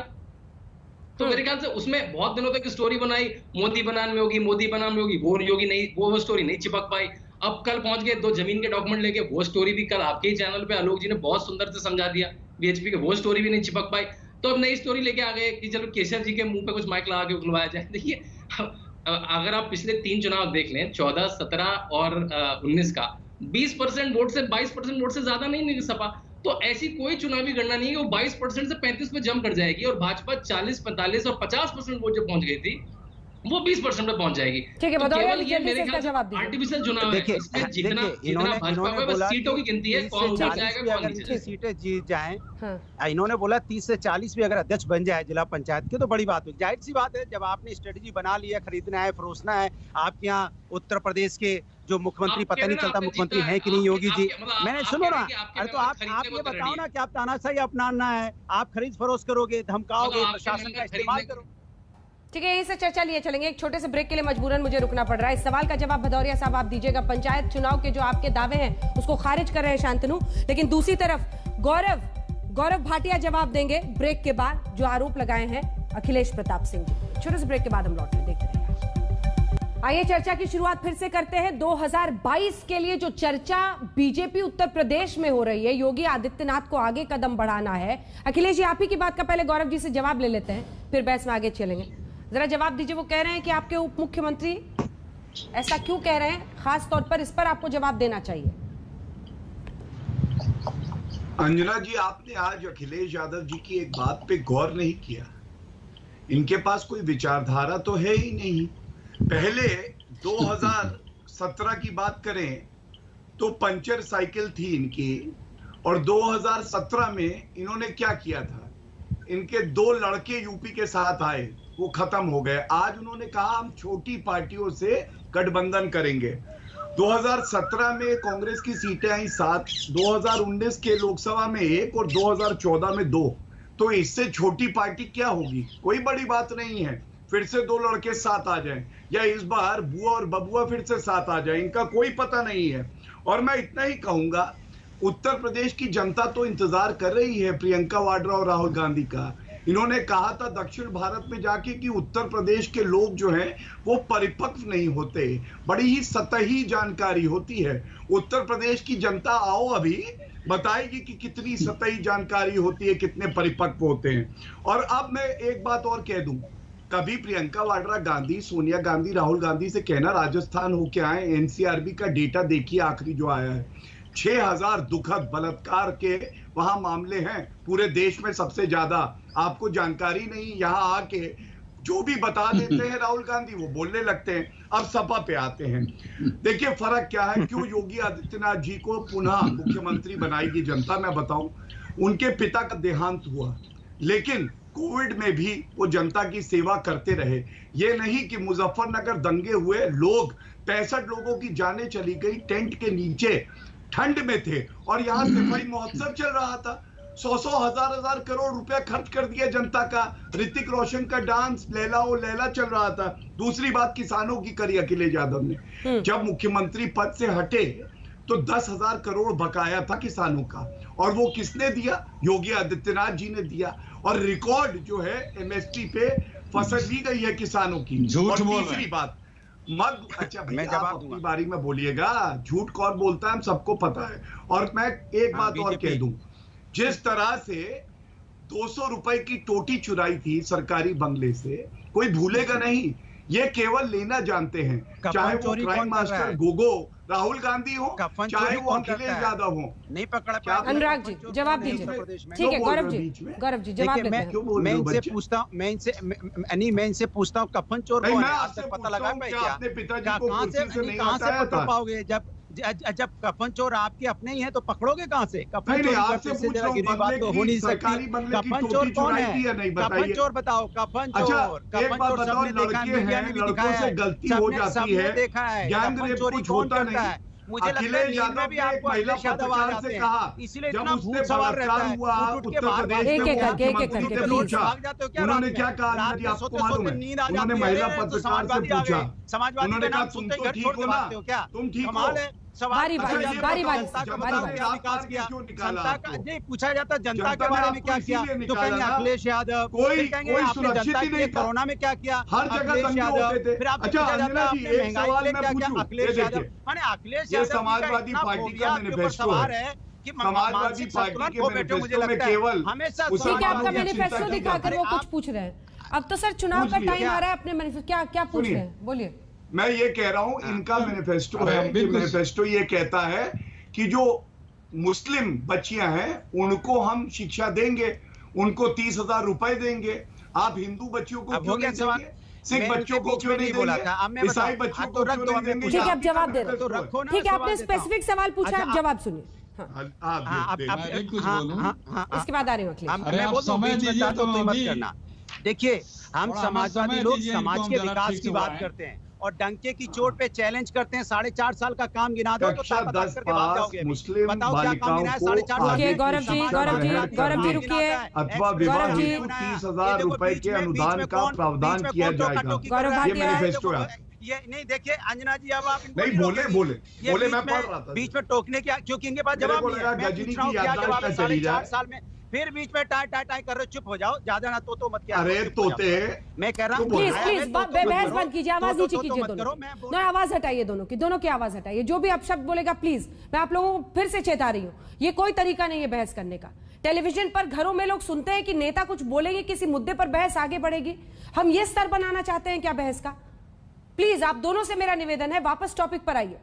तो मेरे ख्याल से उसमें बहुत दिनों तक स्टोरी बनाई, मोदी बनान में होगी, मोदी बनान में होगी, वो योगी नहीं, वो स्टोरी नहीं चिपक पाई। अब कल पहुंच गए 2 जमीन के डॉक्यूमेंट लेके, वो स्टोरी भी कल आपके ही चैनल पे आलोक जी ने बहुत सुंदर से समझा दिया बीएचपी के, वो स्टोरी भी नहीं चिपक पाई। तो अब नई स्टोरी लेके आ गए कि चलो केशव जी के मुंह पे कुछ माइक लगा के बुलवाया जाए। देखिए अगर आप पिछले 3 चुनाव देख लें, 14, 17 और 19 का 20% वोट से 22% वोट से ज्यादा नहीं निकल सपा। तो ऐसी कोई चुनावी गणना नहीं है कि वो 22% से 35 पे जंप कर जाएगी और भाजपा 40, 45 और 50% वोट जो पहुंच गई थी वो 20% पे पहुंच जाएगी। ठीक है, तो केवल ये मेरे ख्याल से आर्टिफिशियल चुनाव है। इसमें जितना भाजपा को बस सीटों की गिनती है, कौन ऊपर जाएगा कौन नीचे। सीटें जीत जाएं, इन्होंने बोला 30 से 40 भी अगर अध्यक्ष बन जाए जिला पंचायत के तो बड़ी बात है। जाहिर सी बात है, जब आपने स्ट्रेटेजी बना ली है, खरीदना है, फरोसना है। आपके यहाँ उत्तर प्रदेश के जो मुख्यमंत्री, पता नहीं चलता मुख्यमंत्री है कि नहीं योगी जी। मैंने सुनो ना, अरे तो आप ये बताओ ना कि आप तानाशाही अपनाना है, आप खरीद फरोख्त करोगे, धमकाओगे, प्रशासन का इस्तेमाल करोगे। ठीक है, यहीं से चर्चा लिए चलेंगे। एक छोटे से ब्रेक के लिए मजबूरन मुझे रुकना पड़ रहा है। इस सवाल का जवाब भदौरिया साहब आप दीजिएगा। पंचायत चुनाव के जो आपके दावे हैं उसको खारिज कर रहे हैं शांतनु, लेकिन दूसरी तरफ गौरव भाटिया जवाब देंगे ब्रेक के बाद जो आरोप लगाए हैं अखिलेश प्रताप सिंह जी। छोटे से ब्रेक के बाद हम लौट कर देखते रहिए। आइए चर्चा की शुरुआत फिर से करते हैं। 2022 के लिए जो चर्चा बीजेपी उत्तर प्रदेश में हो रही है, योगी आदित्यनाथ को आगे कदम बढ़ाना है। अखिलेश जी, आप ही की बात का पहले गौरव जी से जवाब ले लेते हैं, फिर बहस में आगे चलेंगे। जरा जवाब दीजिए। वो कह रहे हैं कि आपके उप मुख्यमंत्री ऐसा क्यों कह रहे हैं, खास तौर पर इस पर आपको जवाब देना चाहिए। अंजना जी, आपने आज अखिलेश यादव जी की एक बात पे गौर नहीं किया। इनके पास कोई विचारधारा तो है ही नहीं। पहले 2017 की बात करें तो पंचर साइकिल थी इनकी, और 2017 में इन्होंने क्या किया था, इनके 2 लड़के यूपी के साथ आए, वो खत्म हो गए। आज उन्होंने कहा हम छोटी पार्टियों से गठबंधन करेंगे। 2017 में कांग्रेस की सीटें आई 7, 2019 के लोकसभा में 1 और 2014 में 2। तो इससे छोटी पार्टी क्या होगी? कोई बड़ी बात नहीं है। फिर से 2 लड़के साथ आ जाएं, या इस बार बुआ और बबुआ फिर से साथ आ जाए, इनका कोई पता नहीं है। और मैं इतना ही कहूंगा, उत्तर प्रदेश की जनता तो इंतजार कर रही है प्रियंका वाड्रा और राहुल गांधी का। इन्होंने कहा था दक्षिण भारत में जाके कि उत्तर प्रदेश के लोग जो हैं वो परिपक्व नहीं होते, बड़ी ही सतही जानकारी होती है। उत्तर प्रदेश की जनता आओ अभी बताएगी कि कितनी सतही जानकारी होती है, कितने परिपक्व होते हैं। और अब मैं एक बात और कह दूं, कभी प्रियंका वाड्रा गांधी, सोनिया गांधी, राहुल गांधी से कहना राजस्थान होके आए, एनसीआरबी का डेटा देखिए आखिरी जो आया है, 6000 दुखद बलात्कार के वहां मामले हैं पूरे देश में सबसे ज्यादा। आपको जानकारी नहीं, यहां आके जो भी बता देते हैं राहुल गांधी वो बोलने लगते हैं। अब सपा पे आते हैं, देखिए फर्क क्या है, क्यों योगी आदित्यनाथ जी को पुनः मुख्यमंत्री बनाएगी जनता, मैं बताऊं। उनके पिता का देहांत हुआ, लेकिन कोविड में भी वो जनता की सेवा करते रहे। ये नहीं कि मुजफ्फरनगर दंगे हुए, लोग 65 लोगों की जानें चली गई, टेंट के नीचे ठंड में थे, और यहाँ सफाई महोत्सव चल रहा था। 100 हजार करोड़ रुपया खर्च कर दिया जनता का। ऋतिक रोशन का डांस लैला ओ लैला चल रहा था। दूसरी बात किसानों की करी अखिलेश यादव ने, जब मुख्यमंत्री पद से हटे तो 10,000 करोड़ बकाया था किसानों का, और वो किसने दिया? योगी आदित्यनाथ जी ने दिया। और रिकॉर्ड जो है एमएसपी पे फसल ली गई है किसानों की। झूठ और बोल तीसरी बात, अच्छा भैया आप अपनी बारी में बोलिएगा, झूठ कौन बोलता है हम सबको पता है। और मैं एक बात और कह दूं, जिस तरह से 200 रुपए की टोटी चुराई थी सरकारी बंगले से, कोई भूलेगा नहीं। ये केवल लेना जानते हैं, चाहे वो क्राइम मास्टर गोगो राहुल गांधी हो, चाहे वो अखिलेश यादव हो। नहीं पकड़ पाया। अनुराग जी जवाब दीजिए। ठीक है गौरव जी जवाब देते हैं। मैं इनसे पूछता हूँ, मैं इनसे पूछता हूँ कफन चोर कौन है? आज तक पता लगा पाए क्या? कहाँ से पकड़ पाओगे? जब कफन चोर आपके अपने ही हैं तो पकड़ोगे कहाँ से? कफन चोर हो नहीं सकती। कफन चोर कौन है? कफन चोर बताओ, कफन चोर। कफन चोर सबने देखा, मीडिया में भी दिखाया है, सबने देखा है। कफन चोरी कौन करता है? मुझे लगता है नींद में भी आपको अखिलेश यादव आ जाते हैं, इसलिए इतना भूत सवार रहता है। उठ के भाग जाते हो क्या? उन्होंने क्या कहा? सोते सोते नींद आ जाती है तो समाजवादी आ गए। समाजवादी का नाम सुनते ही घर छोड़ के भागते हो क्या? बारी विकास किया जनता का, ये पूछा जाता जनता के बारे में क्या किया तो कहेंगे अखिलेश यादव, फिर कहेंगे आपने जनता के लिए कोरोना में क्या किया, अखिलेश यादव। फिर आपसे पूछा जाता आपने महंगाई के लिए क्या किया, अखिलेश यादव। माने अखिलेश यादव समाजवादी पार्टी का मैनिफेस्टो है कि समाजवादी पार्टी के मैनिफेस्टो में केवल हमेशा ठीक है, आपका मैनिफेस्टो दिखाकर वो कुछ पूछ रहे हैं। अब तो सर चुनाव का टाइम आ रहा है, अपने मैनिफेस्टो क्या पूछ रहे हैं बोलिए। मैं ये कह रहा हूं इनका मैनिफेस्टो है, मैनिफेस्टो ये कहता है कि जो मुस्लिम बच्चियां हैं उनको हम शिक्षा देंगे, उनको 30,000 रुपए देंगे। आप हिंदू बच्चियों को क्यों नहीं देंगे? सिख बच्चों को क्यों नहीं देंगे? ईसाई बच्चों को क्यों नहीं देंगे? ठीक है, आप जवाब दे रहे हो। ठीक है, आपने स्पेसिफिक सवाल पूछा, आप जवाब सुनिए। इसके बाद आ रही हूँ। देखिए, हम समाजवादी लोग समाज के विकास की बात करते हैं और डंके की चोट पे चैलेंज करते हैं। 4.5 साल का काम गिना दो तो करके भाग जाओगे। बताओ क्या काम गिना है 4.5 साल? गौरव जी रुकिए। अथवा विवाह हेतु 30,000 रुपए के अनुदान का प्रावधान किया जाएगा, ये मैनिफेस्टो है। ये नहीं, देखिए अंजना जी, अब आप नहीं बोले मैं पढ़ रहा था। बीच में टोकने क्या, क्योंकि इनके पास जवाब नहीं है। मैं पूछ रहा हूँ क्या जवाब है? 4.5 साल में फिर बीच में टाई कर रहे, चुप हो जाओ, ज्यादा ना तो मत क्या। अरे तोते, मैं कह रहा हूँ प्लीज बहस बंद कीजिए, आवाज नीचे कीजिए दोनों। ना आवाज हटाइए, दोनों की आवाज हटाइए। जो भी आप शब्द बोलेगा प्लीज, मैं आप लोगों को फिर से चेता रही हूँ, ये कोई तरीका नहीं है बहस करने का। टेलीविजन पर घरों में लोग सुनते हैं कि नेता कुछ बोलेंगे, किसी मुद्दे पर बहस आगे बढ़ेगी। हम ये स्तर बनाना चाहते हैं क्या बहस का? प्लीज आप दोनों से मेरा निवेदन है, वापस टॉपिक पर आइए।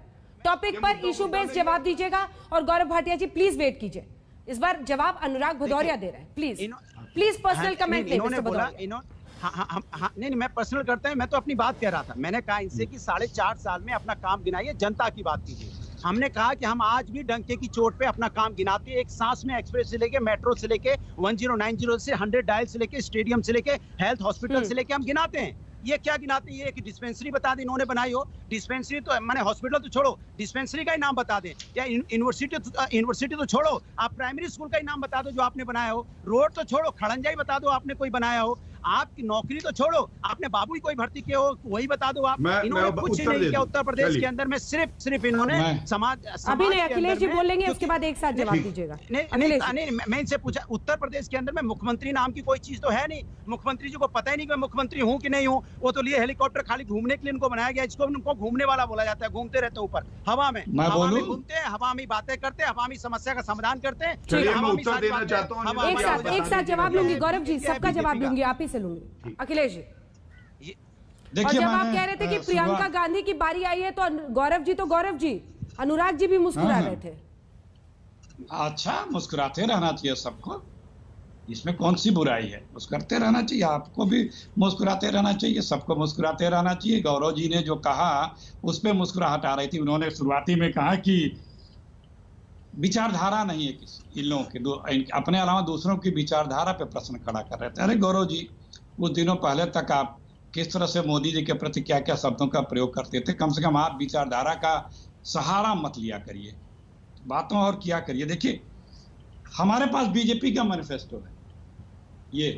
टॉपिक पर इशू बेस्ड जवाब दीजिएगा। और गौरव भाटिया जी प्लीज वेट कीजिए, इस बार जवाब अनुराग भदौरिया दे रहे हैं। प्लीज पर्सनल कमेंट नहीं। हाँ, नहीं मैं पर्सनल करता हूँ, मैं तो अपनी बात कह रहा था। मैंने कहा इनसे कि 4.5 साल में अपना काम गिनाइए, जनता की बात कीजिए। हमने कहा कि हम आज भी डंके की चोट पे अपना काम गिनाते हैं, एक सांस में एक्सप्रेस से लेके मेट्रो से लेके 1090 से 100 डायल से लेके स्टेडियम से लेके हेल्थ हॉस्पिटल से लेके हम गिनाते हैं। ये क्या गिनाते हैं? ये कि डिस्पेंसरी बता दें इन्होंने बनाई हो, डिस्पेंसरी तो मैंने हॉस्पिटल तो छोड़ो, डिस्पेंसरी का ही नाम बता दें, या यूनिवर्सिटी तो छोड़ो, आप प्राइमरी स्कूल का ही नाम बता दो जो आपने बनाया हो, रोड तो छोड़ो, खड़ंजा ही बता दो आपने कोई बनाया हो, आपकी नौकरी तो छोड़ो, आपने बाबू ही कोई भर्ती किया हो वही बता दो आप। इन्होंने कुछ नहीं किया उत्तर प्रदेश के अंदर में, सिर्फ इन्होंने समाज अभी नहीं, अखिलेश जी बोलेंगे उसके बाद एक साथ जवाब दीजिएगा। नहीं, मैं इनसे पूछा, उत्तर प्रदेश के अंदर में मुख्यमंत्री नाम की कोई चीज तो है नहीं। मुख्यमंत्री जी को पता ही नहीं कि मैं मुख्यमंत्री हूँ कि नहीं हूँ। वो तो लिए हेलीकॉप्टर खाली घूमने के लिए इनको बनाया गया, इसको उनको घूमने वाला बोला जाता है, घूमते रहते ऊपर हवा में घूमते हैं, हवा में बातें करते हैं, हवा में समस्या का समाधान करते हैं। एक साथ जवाब लूंगी गौरव जी, सबका जवाब लूंगी, आप ही से लूंगी। अखिलेश जी, और जब आप कह रहे थे कि प्रियंका गांधी की बारी आई है तो गौरव जी, अनुराग जी भी मुस्कुरा रहे थे। अच्छा, मुस्कुराते रहना चाहिए सबको, इसमें कौन सी बुराई है? मुस्कुराते रहना चाहिए, आपको भी मुस्कुराते रहना चाहिए, सबको मुस्कुराते रहना चाहिए। गौरव जी ने जो कहा उस पर मुस्कुराहट आ रही थी। उन्होंने शुरुआती में कहा कि विचारधारा नहीं है किसी इन लोगों के, अपने अलावा दूसरों की विचारधारा पे प्रश्न खड़ा कर रहे थे। अरे गौरव जी, कुछ दिनों पहले तक आप किस तरह से मोदी जी के प्रति क्या क्या शब्दों का प्रयोग करते थे, कम से कम आप विचारधारा का सहारा मत लिया करिए, बातों और किया करिए। देखिए, हमारे पास बीजेपी का मैनिफेस्टो है, ये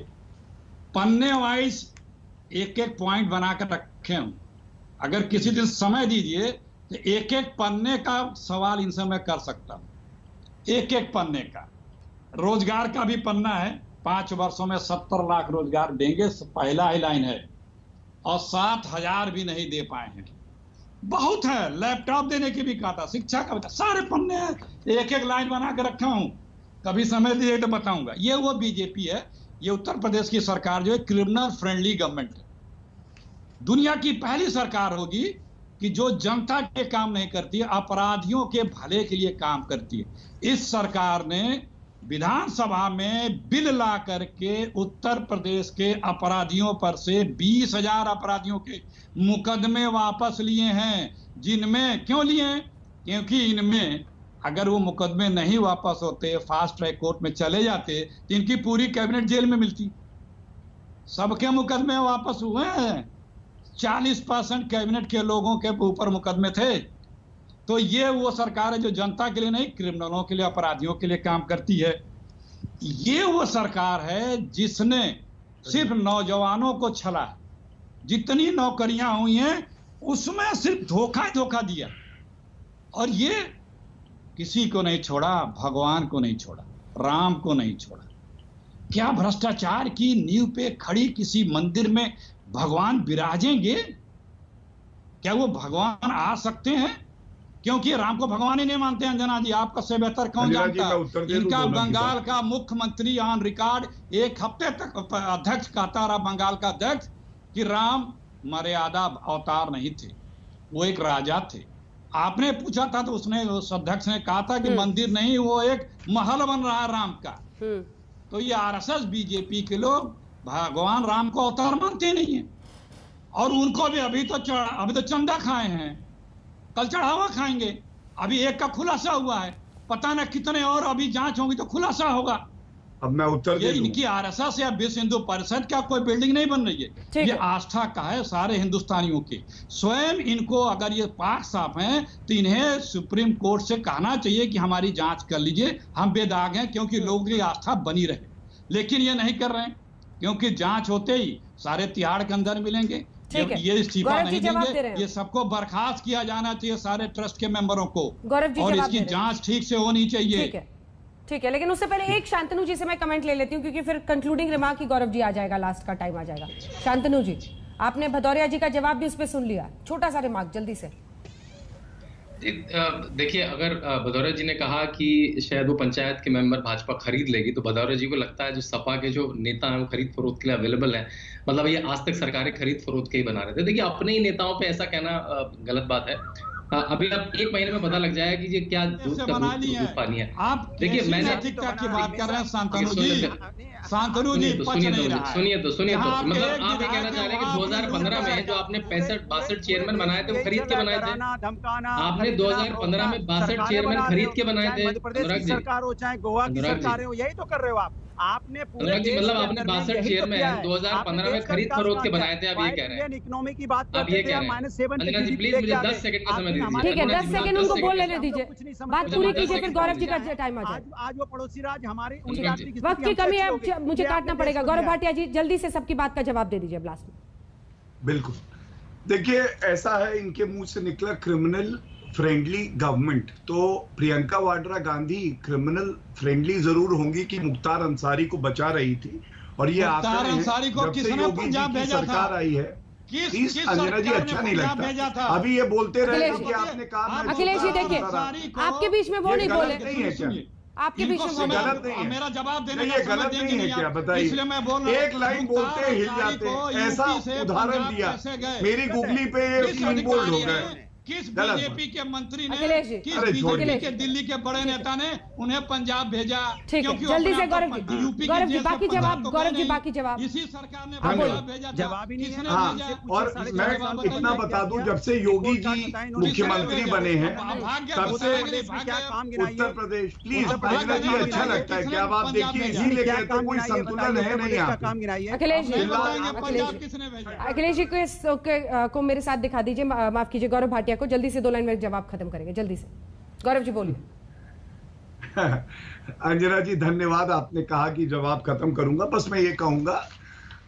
पन्ने वाइज एक एक पॉइंट बनाकर रखे हूं। अगर किसी दिन समय दीजिए तो एक एक पन्ने का सवाल इनसे मैं कर सकता हूं, एक एक पन्ने का। रोजगार का भी पन्ना है, 5 वर्षों में 70 लाख रोजगार देंगे, पहला ही लाइन है, और 7,000 भी नहीं दे पाए हैं। बहुत है, लैपटॉप देने की भी कहा था, शिक्षा का, सारे पन्ने हैं, एक एक लाइन बना के रखा हूं, कभी समय दिए तो बताऊंगा। ये वो बीजेपी है, ये उत्तर प्रदेश की सरकार जो है क्रिमिनल फ्रेंडली गवर्नमेंट है। दुनिया की पहली सरकार होगी कि जो जनता के काम नहीं करती है, अपराधियों के भले के लिए काम करती है। इस सरकार ने विधानसभा में बिल ला करके उत्तर प्रदेश के अपराधियों पर से 20,000 अपराधियों के मुकदमे वापस लिए हैं। जिनमें क्यों लिए हैं? क्योंकि इनमें अगर वो मुकदमे नहीं वापस होते, फास्ट ट्रैक कोर्ट में चले जाते, तो इनकी पूरी कैबिनेट जेल में मिलती। सबके मुकदमे वापस हुए हैं, 40% कैबिनेट के लोगों के ऊपर मुकदमे थे। तो ये वो सरकार है जो जनता के लिए नहीं, क्रिमिनलों के लिए, अपराधियों के लिए काम करती है। ये वो सरकार है जिसने सिर्फ नौजवानों को छला, जितनी नौकरियां हुई हैं उसमें सिर्फ धोखा दिया, और ये किसी को नहीं छोड़ा, भगवान को नहीं छोड़ा, राम को नहीं छोड़ा। क्या भ्रष्टाचार की नींव पे खड़ी किसी मंदिर में भगवान विराजेंगे? क्या वो भगवान आ सकते हैं? क्योंकि राम को भगवान ही नहीं मानते। अंजना जी, आपका से बेहतर कौन जानता है? इनका बंगाल का मुख्यमंत्री ऑन रिकॉर्ड 1 हफ्ते तक अध्यक्ष कहता रहा, बंगाल का अध्यक्ष, कि राम मर्यादा अवतार नहीं थे, वो एक राजा थे। आपने पूछा था तो उसने, उस अध्यक्ष ने कहा था कि मंदिर नहीं, वो एक महल बन रहा है राम का। तो ये आरएसएस बीजेपी के लोग भगवान राम को अवतार मानते नहीं है, और उनको भी अभी तो चंदा खाए हैं, कल चढ़ावा खाएंगे। अभी एक का खुलासा हुआ है, पता न कितने और अभी जांच होगी तो खुलासा होगा। अब मैं उत्तर दे दूं। इनकी आरएसएस या विश्व हिंदू परिषद का कोई बिल्डिंग नहीं बन रही है, ये आस्था का है सारे हिंदुस्तानियों की। स्वयं इनको अगर ये पाक साफ हैं तो इन्हें सुप्रीम कोर्ट से कहना चाहिए कि हमारी जांच कर लीजिए, हम बेदाग हैं, क्योंकि लोगों की आस्था बनी रहे। लेकिन ये नहीं कर रहे हैं, क्योंकि जांच होते ही सारे तिहाड़ के अंदर मिलेंगे। ये इस्तीफा नहीं देंगे, ये सबको बर्खास्त किया जाना चाहिए, सारे ट्रस्ट के मेंबरों को, और इसकी जांच ठीक से होनी चाहिए। ठीक है, लेकिन उससे पहले एक शांतनु जी से मैं कमेंट ले लेती हूँ, क्योंकि फिर कंक्लूडिंग रिमार्क की गौरव जी आ जाएगा, लास्ट का टाइम आ जाएगा। शांतनु जी, आपने भदौरिया जी का जवाब भी उस पर सुन लिया, छोटा सा रिमार्क जल्दी से। देखिए, अगर भदौरिया जी ने कहा कि शायद वो पंचायत के मेंबर भाजपा खरीद लेगी, तो भदौरिया जी को लगता है जो सपा के जो नेता हैं वो खरीद फरोख्त के लिए अवेलेबल है। मतलब ये आज तक सरकारें खरीद फरोख्त के ही बना रहे थे। देखिए, अपने ही नेताओं पे ऐसा कहना गलत बात है। अभी आप 1 महीने में पता लग जाएगा कि ये क्या दूध का दूध पानी है। आप देखिए मैंने नैतिकता की बात कर रहे हैं शांतनु जी सुनिए तो मतलब आप ये कहना चाह रहे हैं कि 2015 में जो आपने 62 चेयरमैन बनाए थे वो खरीद के बनाए थे। आपने 2015 में 62 चेयरमैन खरीद के बनाए थे। मध्य प्रदेश की सरकार हो चाहे गोवा की सरकार हो, यही तो कर रहे हो आप। आपने पूरे जी मतलब आपने 62 चेयरमैन 2015 में खरीद फरोख्त के बनाए थे। आप ये कह रहे हैं इकोनॉमी की बात आप ये कह रहे हैं। अंजना जी प्लीज मुझे 10 सेकंड का समय दीजिए। ठीक है 10 सेकंड उनको बोल लेने दीजिए, बात पूरी कीजिए, फिर गौरव जी का टाइम आ जाए। आज वो पड़ोसी राज्य हमारे वक्त की कमी है, मुझे काटना पड़ेगा। गौरव भाटिया जी जल्दी से सबकी बात का जवाब दे दीजिए लास्ट में। बिल्कुल, देखिए ऐसा है, इनके मुंह से निकला क्रिमिनल फ्रेंडली गवर्नमेंट, तो प्रियंका वाड्रा गांधी क्रिमिनल फ्रेंडली जरूर होंगी कि मुख्तार अंसारी को बचा रही थी। और ये मुख्तार अंसारी को किसने पंजाब भेजा था? सरकार आई है किस अंजना जी अच्छा नहीं लगता। अभी ये बोलते रहे कि आपने कहा। अखिलेश जी देखिए आपके बीच में वो नहीं बोले, नहीं है क्या आपके बीच में गलत नहीं है? मेरा जवाब देने ये गलत नहीं है क्या बताइए? इसलिए मैं बोल रहा हूं एक लाइन बोलते हिल जाते हैं, ऐसा उदाहरण दिया। मेरी गुगली पे ये 3 बोल्ड हो गए। किस बीजेपी के मंत्री ने, किस बीजेपी के दिल्ली के बड़े नेता ने उन्हें पंजाब भेजा? क्योंकि जल्दी से गौरव जी बाकी जवाब, गौरव जी बाकी जवाब। इसी सरकार ने पंजाब भेजा, जवाब ही नहीं है। और मैं इतना बता दूं, जब से योगी जी मुख्यमंत्री बने हैं तब से उत्तर प्रदेश, प्लीज अंजना जी अच्छा लगता है क्या? अब आप देखिए इसीलिए कहते हैं कोई संतुलन है नहीं यहाँ। अखिलेश जी को मेरे साथ दिखा दीजिए, माफ कीजिए गौरव भाटिया को। जल्दी से 2 लाइन में जवाब खत्म करेंगे, जल्दी से गौरव जी बोलिए। अंजना जी धन्यवाद, आपने कहा कि जवाब खत्म करूंगा। बस मैं ये कहूंगा,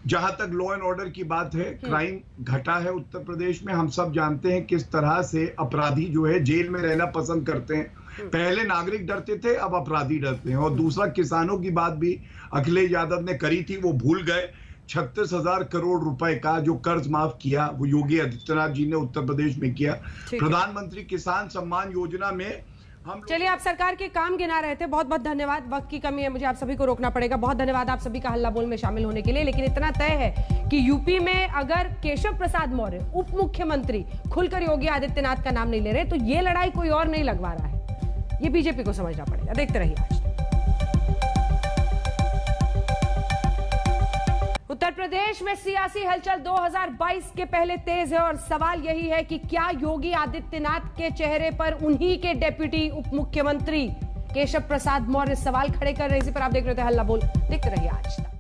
जहां तक लॉ एंड ऑर्डर की बात है, क्राइम घटा है उत्तर प्रदेश में। हम सब जानते हैं किस तरह से अपराधी जो है जेल में रहना पसंद करते हैं। पहले नागरिक डरते थे, अब अपराधी डरते हैं। और दूसरा, किसानों की बात भी अखिलेश यादव ने करी थी, वो भूल गए। 36,000 करोड़ रुपए का जो कर्ज माफ किया वो योगी आदित्यनाथ जी ने उत्तर प्रदेश में किया। प्रधानमंत्री किसान सम्मान योजना में हम। चलिए आप सरकार के काम गिना रहे थे, बहुत बहुत धन्यवाद। वक्त की कमी है, मुझे आप सभी को रोकना पड़ेगा। बहुत धन्यवाद आप सभी का हल्ला बोल में शामिल होने के लिए। लेकिन इतना तय है कि यूपी में अगर केशव प्रसाद मौर्य उप मुख्यमंत्री खुलकर योगी आदित्यनाथ का नाम नहीं ले रहे तो ये लड़ाई कोई और नहीं लगवा रहा है। ये बीजेपी को समझना पड़ेगा। देखते रहिए आज। उत्तर प्रदेश में सियासी हलचल 2022 के पहले तेज है और सवाल यही है कि क्या योगी आदित्यनाथ के चेहरे पर उन्हीं के डेप्यूटी उप मुख्यमंत्री केशव प्रसाद मौर्य सवाल खड़े कर रहे हैं। इसी पर आप देख रहे थे हल्ला बोल, देखते रहिए आज तक।